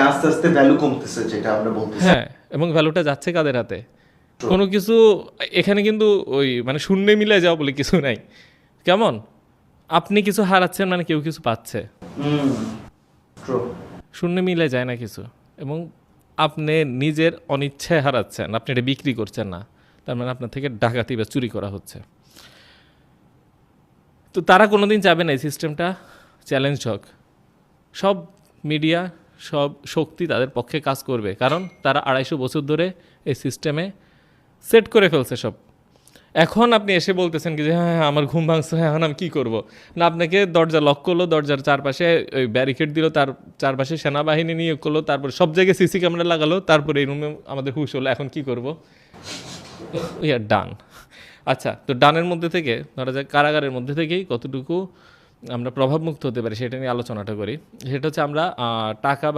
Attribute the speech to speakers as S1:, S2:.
S1: আস্তে আস্তে ভ্যালু কমতেছে যেটা আমরা বলতেছি।
S2: হ্যাঁ, এবং ভ্যালুটা যাচ্ছে কাদের হাতে? কোনো কিছু এখানে কিন্তু ওই মানে শূন্যে মিলে যাওয়া বলে কিছু নাই। কেমন? আপনি কিছু হারাচ্ছেন মানে কেউ কিছু পাচ্ছে। শূন্যে মিলে যায় না কিছু। এবং আপনি নিজের অনিচ্ছায় হারাচ্ছেন, আপনি এটা বিক্রি করছেন না, তার মানে আপনার থেকে ডাকাতি বা চুরি করা হচ্ছে। তো তারা কোনোদিন চাবে না এই সিস্টেমটা চ্যালেঞ্জ হোক। সব মিডিয়া, সব শক্তি তাদের পক্ষে কাজ করবে, কারণ তারা 250 বছর ধরে এই সিস্টেমে সেট করে ফেলছে সব। এখন আপনি এসে বলতেছেন কি যে হ্যাঁ হ্যাঁ আমার ঘুম ভাঙছে, হ্যাঁ এখন আমি কী করবো? না, আপনাকে দরজা লক করলো, দরজার চারপাশে ওই ব্যারিকেড দিল, তার চারপাশে সেনাবাহিনী নিয়োগ করলো, তারপর সব জায়গায় সিসি ক্যামেরা লাগালো, তারপরে এই রুমে আমাদের হুশ হলো, এখন কি করবো? ইয়ার ডান। আচ্ছা, তো ডানের মধ্যে থেকে ধরা যাক কারাগারের মধ্যে থেকেই কতটুকু আমরা প্রভাবমুক্ত হতে পারি সেটা নিয়ে আলোচনাটা করি। সেটা হচ্ছে আমরা টাকা